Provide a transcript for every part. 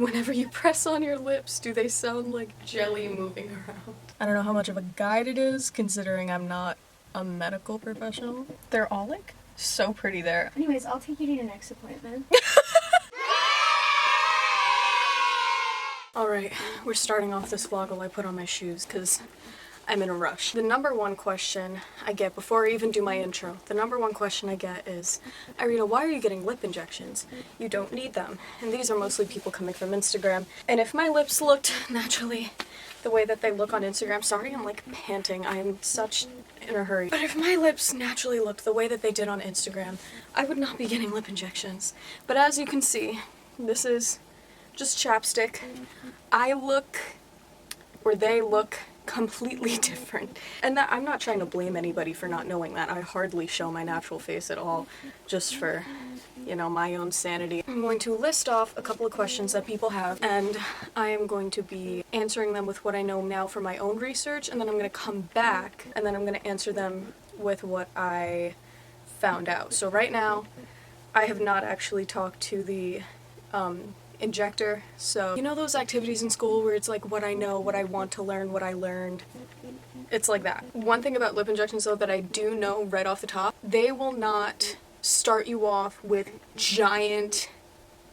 Whenever you press on your lips, do they sound like jelly moving around? I don't know how much of a guide it is, considering I'm not a medical professional. They're all like so pretty there. Anyways, I'll take you to your next appointment. Alright, we're starting off this vlog while I put on my shoes because I'm in a rush. The number one question I get before I even do my intro, the number one question I get is, Irina, why are you getting lip injections? You don't need them. And these are mostly people coming from Instagram. And if my lips looked naturally the way that they look on Instagram, sorry I'm like panting, I am such in a hurry. But if my lips naturally looked the way that they did on Instagram, I would not be getting lip injections. But as you can see, this is just chapstick. I look, or they look, completely different. And that, I'm not trying to blame anybody for not knowing that. I hardly show my natural face at all, just for, you know, my own sanity. I'm going to list off a couple of questions that people have, and I am going to be answering them with what I know now for my own research, and then I'm going to come back, and then I'm going to answer them with what I found out. So right now, I have not actually talked to the injector. So, you know those activities in school where it's like what I know, what I want to learn, what I learned? It's like that. One thing about lip injections though that I do know right off the top, they will not start you off with giant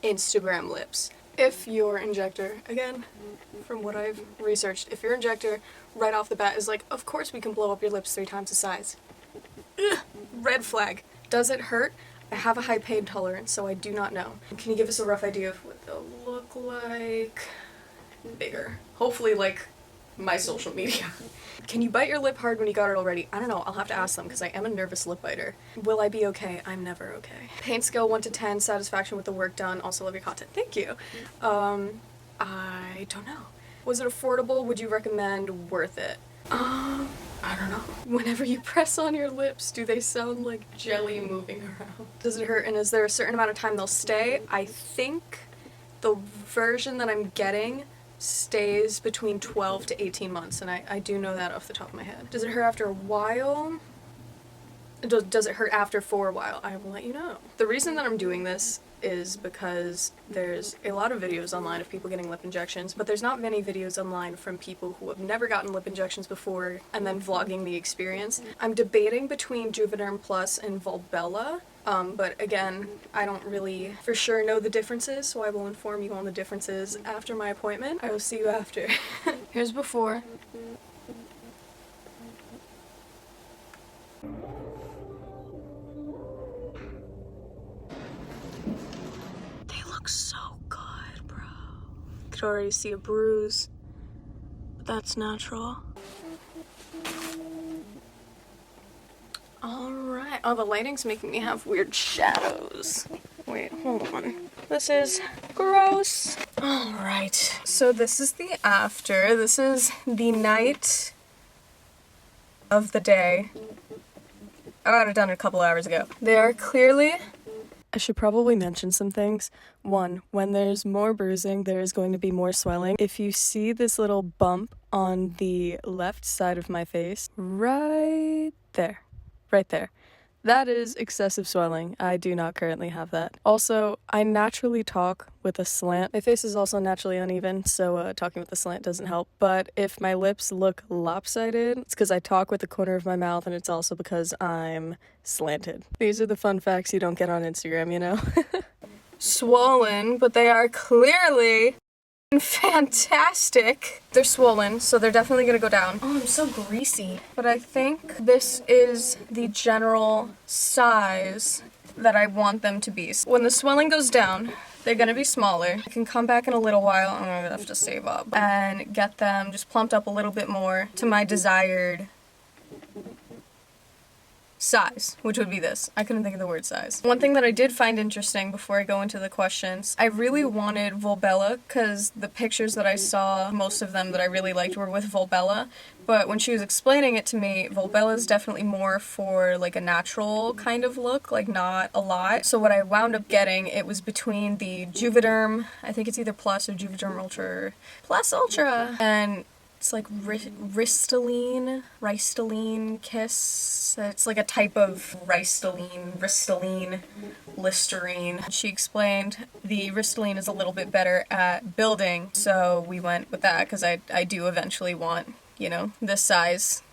Instagram lips. If your injector, again, from what I've researched, if your injector right off the bat is like, of course we can blow up your lips 3 times the size. Ugh, red flag. Does it hurt? I have a high pain tolerance, so I do not know. Can you give us a rough idea of what they'll look like? Bigger. Hopefully like my social media. Can you bite your lip hard when you got it already? I don't know, I'll have to ask them because I am a nervous lip biter. Will I be okay? I'm never okay. Pain scale 1 to 10, satisfaction with the work done, also love your content. Thank you. I don't know. Was it affordable? Would you recommend? Worth it? I don't know. Whenever you press on your lips, do they sound like jelly moving around? Does it hurt, and is there a certain amount of time they'll stay? I think the version that I'm getting stays between 12 to 18 months, and I do know that off the top of my head. Does it hurt after a while? Does it hurt after for a while? I will let you know. The reason that I'm doing this is because there's a lot of videos online of people getting lip injections, but there's not many videos online from people who have never gotten lip injections before and then vlogging the experience. I'm debating between Juvederm Plus and Volbella, but again, I don't really for sure know the differences, so I will inform you on the differences after my appointment. I will see you after. Here's before. So good, bro. You could already see a bruise, but that's natural. Alright. Oh, the lighting's making me have weird shadows. Wait, hold on. This is gross. Alright. So this is the after. This is the night of the day. I got it done a couple hours ago. They are clearly... I should probably mention some things. 1, when there's more bruising, there is going to be more swelling. If you see this little bump on the left side of my face, right there, that is excessive swelling. I do not currently have that. Also, I naturally talk with a slant. My face is also naturally uneven, so talking with a slant doesn't help. But if my lips look lopsided, it's because I talk with the corner of my mouth, and it's also because I'm slanted. These are the fun facts you don't get on Instagram, you know? Swollen, but they are clearly fantastic. They're swollen, so they're definitely gonna go down. Oh, I'm so greasy. But I think this is the general size that I want them to be. When the swelling goes down, they're gonna be smaller. I can come back in a little while. I'm gonna have to save up and get them just plumped up a little bit more to my desired size, which would be this. I couldn't think of the word size. One thing that I did find interesting before I go into the questions, I really wanted Volbella because the pictures that I saw, most of them that I really liked were with Volbella, but when she was explaining it to me, Volbella is definitely more for like a natural kind of look, like not a lot. So what I wound up getting, it was between the Juvederm, I think it's either Plus or Juvederm Ultra, Plus Ultra, and It's like Ristylane Kiss. It's like a type of Ristylane, Listerine. She explained the Ristylane is a little bit better at building, so we went with that because I do eventually want, you know, this size,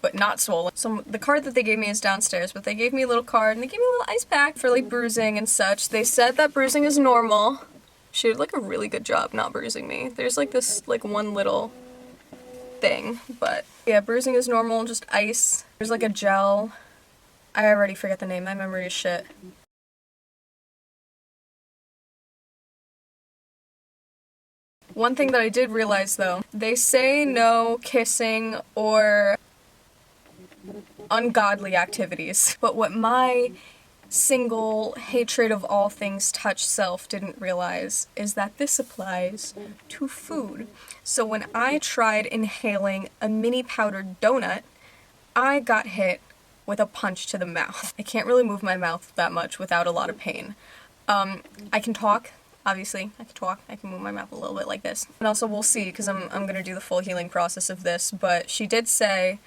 but not swollen. So the card that they gave me is downstairs, but they gave me a little card and they gave me a little ice pack for like bruising and such. They said that bruising is normal. She did like a really good job not bruising me. There's like this like one little thing, but yeah, bruising is normal, just ice. There's like a gel. I already forget the name, my memory is shit. One thing that I did realize though, they say no kissing or ungodly activities, but what my single hatred of all things touch self didn't realize is that this applies to food. So when I tried inhaling a mini powdered donut, I got hit with a punch to the mouth. I can't really move my mouth that much without a lot of pain. I can talk, obviously, I can talk, I can move my mouth a little bit like this. And also we'll see, because I'm gonna do the full healing process of this, but she did say,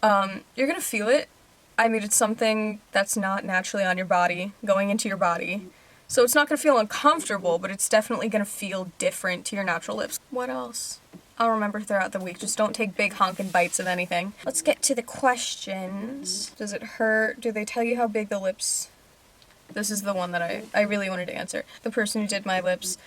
you're gonna feel it. I mean, it's something that's not naturally on your body, going into your body. So it's not gonna feel uncomfortable, but it's definitely gonna feel different to your natural lips. What else? I'll remember throughout the week. Just don't take big honking bites of anything. Let's get to the questions. Does it hurt? Do they tell you how big the lips? This is the one that I really wanted to answer. The person who did my lips.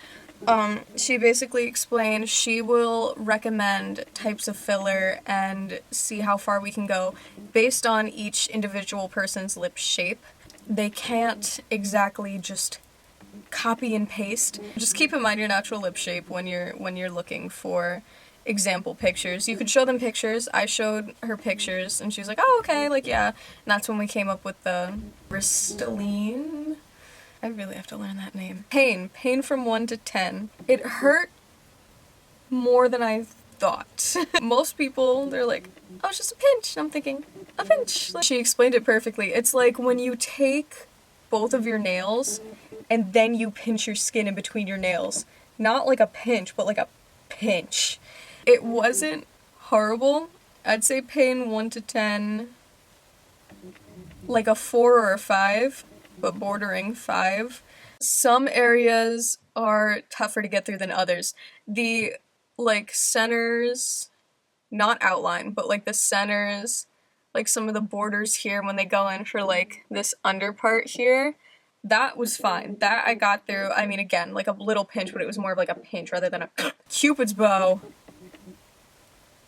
She basically explained she will recommend types of filler and see how far we can go based on each individual person's lip shape. They can't exactly just copy and paste. Just keep in mind your natural lip shape when you're looking for example pictures. You could show them pictures. I showed her pictures and she was like, oh, okay, like, yeah. And that's when we came up with the Ristylane. I really have to learn that name. Pain from 1 to 10. It hurt more than I thought. Most people, they're like, oh, it's just a pinch. And I'm thinking, a pinch. She explained it perfectly. It's like when you take both of your nails and then you pinch your skin in between your nails. Not like a pinch, but like a pinch. It wasn't horrible. I'd say pain 1 to 10, like a 4 or a 5, but bordering 5. Some areas are tougher to get through than others. The, like, centers, not outline, but like the centers, like some of the borders here when they go in for like this under part here, that was fine. That I got through. I mean, again, like a little pinch, but it was more of like a pinch rather than a Cupid's bow.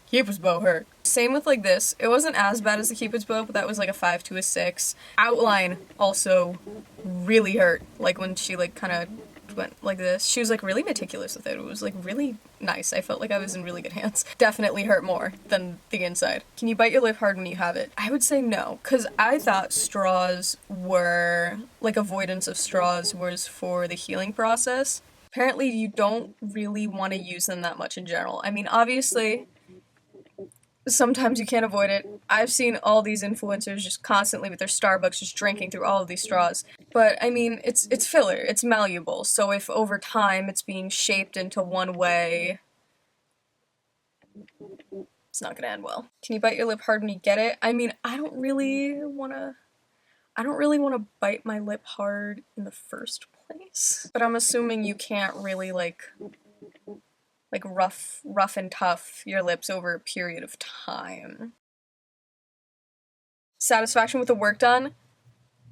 Cupid's bow hurt. Same with like this. It wasn't as bad as the Cupid's bow, but that was like a 5 to a 6. Outline also really hurt. Like when she like kind of went like this. She was like really meticulous with it. It was like really nice. I felt like I was in really good hands. Definitely hurt more than the inside. Can you bite your lip hard when you have it? I would say no, because I thought straws were, like avoidance of straws was for the healing process. Apparently you don't really want to use them that much in general. I mean, obviously, sometimes you can't avoid it. I've seen all these influencers just constantly with their Starbucks just drinking through all of these straws. But, I mean, it's filler. It's malleable. So if over time it's being shaped into one way, it's not gonna end well. Can you bite your lip hard when you get it? I mean, I don't really wanna bite my lip hard in the first place. But I'm assuming you can't really, like rough and tough your lips over a period of time. Satisfaction with the work done?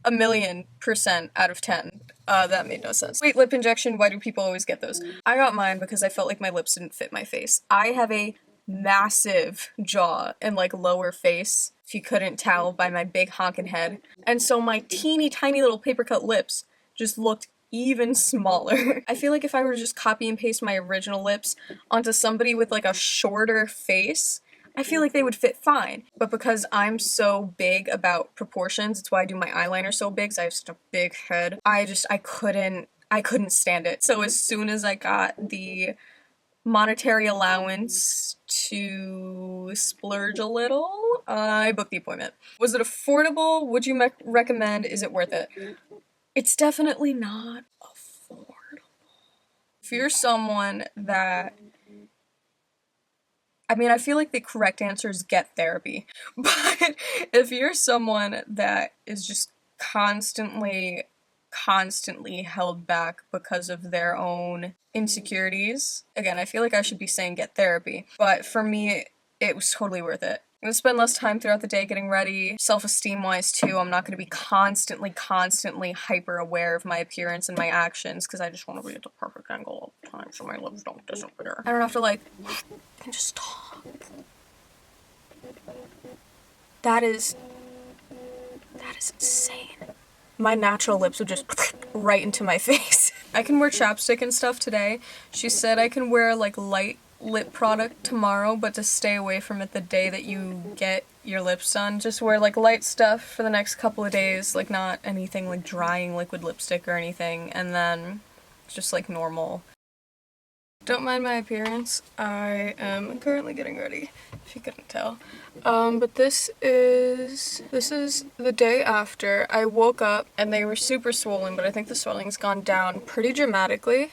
1,000,000% out of 10. That made no sense. Wait, lip injection, why do people always get those? I got mine because I felt like my lips didn't fit my face. I have a massive jaw and like lower face, if you couldn't tell by my big honkin' head. And so my teeny tiny little paper cut lips just looked even smaller. I feel like if I were to just copy and paste my original lips onto somebody with like a shorter face, I feel like they would fit fine. But because I'm so big about proportions, it's why I do my eyeliner so big, because I have such a big head, I couldn't stand it. So as soon as I got the monetary allowance to splurge a little, I booked the appointment. Was it affordable? Would you recommend? Is it worth it? It's definitely not affordable. If you're someone that, I mean, I feel like the correct answer is get therapy. But if you're someone that is just constantly held back because of their own insecurities, again, I feel like I should be saying get therapy. But for me, it was totally worth it. I'm gonna spend less time throughout the day getting ready, self-esteem wise too. I'm not gonna be constantly hyper aware of my appearance and my actions because I just want to be at the perfect angle all the time so my lips don't disappear. I don't have to like, I can just talk. That is insane. My natural lips would just right into my face. I can wear chapstick and stuff today. She said I can wear like light lip product tomorrow, but to stay away from it the day that you get your lips done. Just wear like light stuff for the next couple of days, like not anything like drying liquid lipstick or anything, and then just like normal. Don't mind my appearance. I am currently getting ready, if you couldn't tell. But this is the day after. I woke up and they were super swollen, but I think the swelling's gone down pretty dramatically.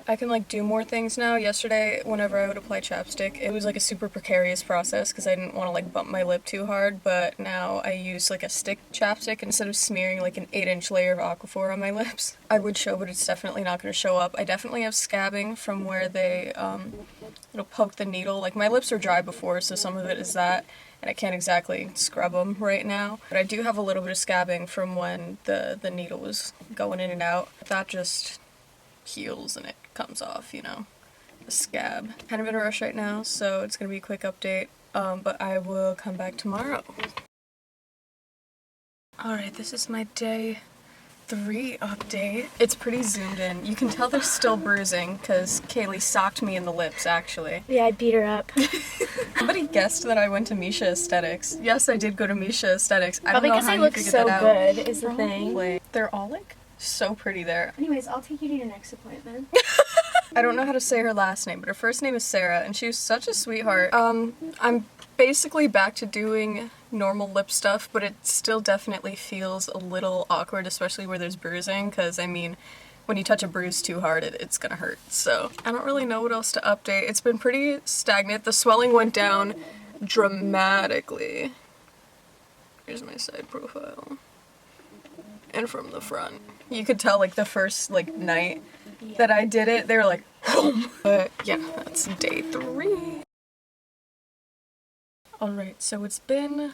I can like do more things now. Yesterday, whenever I would apply chapstick, it was like a super precarious process because I didn't want to like bump my lip too hard, but now I use like a stick chapstick instead of smearing like an 8-inch layer of Aquaphor on my lips. I would show, but it's definitely not going to show up. I definitely have scabbing from where they it'll poke the needle. Like my lips are dry before, so some of it is that, and I can't exactly scrub them right now. But I do have a little bit of scabbing from when the needle was going in and out. That just heals and it comes off, you know, the scab. Kind of in a rush right now, so it's gonna be a quick update, but I will come back tomorrow. Alright, this is my day 3 update. It's pretty zoomed in. You can tell there's still bruising because Kaylee socked me in the lips, actually. Yeah, I beat her up. Somebody guessed that I went to Misha Aesthetics. Yes, I did go to Misha Aesthetics. I don't Probably know because how they you look figured so that out. good is the thing. Probably. They're all like so pretty there. Anyways, I'll take you to your next appointment. I don't know how to say her last name, but her first name is Sarah, and she was such a sweetheart. I'm basically back to doing normal lip stuff, but it still definitely feels a little awkward, especially where there's bruising, because, I mean, when you touch a bruise too hard, it's gonna hurt. So, I don't really know what else to update. It's been pretty stagnant. The swelling went down dramatically. Here's my side profile. And from the front. You could tell, like, the first, like, night that I did it, they were like, boom. But yeah, that's day 3. Alright, so it's been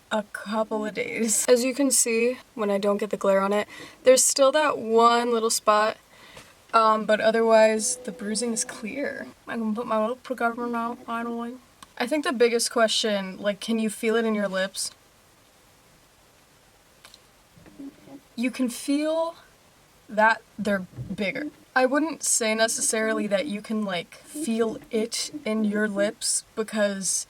a couple of days. As you can see, when I don't get the glare on it, there's still that one little spot, but otherwise the bruising is clear. I can put my lip together now, finally. I think the biggest question, like, can you feel it in your lips? You can feel that they're bigger. I wouldn't say necessarily that you can like feel it in your lips because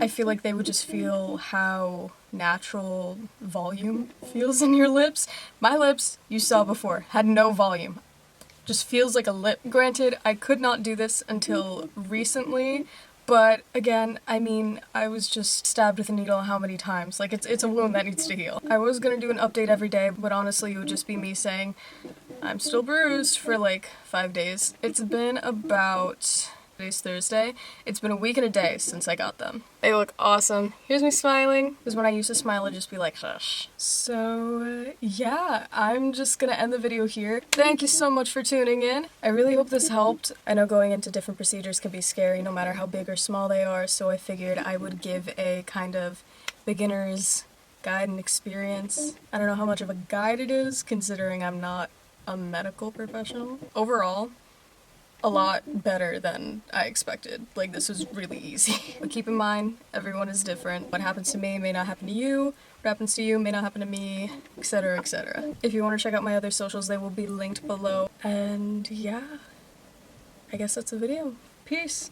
I feel like they would just feel how natural volume feels in your lips. My lips, you saw before, had no volume. Just feels like a lip. Granted, I could not do this until recently, but again, I mean, I was just stabbed with a needle how many times? Like, it's a wound that needs to heal. I was gonna do an update every day, but honestly, it would just be me saying, I'm still bruised for like 5 days. It's been about, today's Thursday, it's been a week and a day since I got them. They look awesome. Here's me smiling, because when I used to smile, it'd just be like, shush. So, yeah, I'm just gonna end the video here. Thank you so much for tuning in. I really hope this helped. I know going into different procedures can be scary, no matter how big or small they are, so I figured I would give a kind of beginner's guide and experience. I don't know how much of a guide it is, considering I'm not a medical professional. Overall, a lot better than I expected. Like, this was really easy. But keep in mind, everyone is different. What happens to me may not happen to you. What happens to you may not happen to me, etc., etc. If you want to check out my other socials, they will be linked below. And yeah, I guess that's the video. Peace!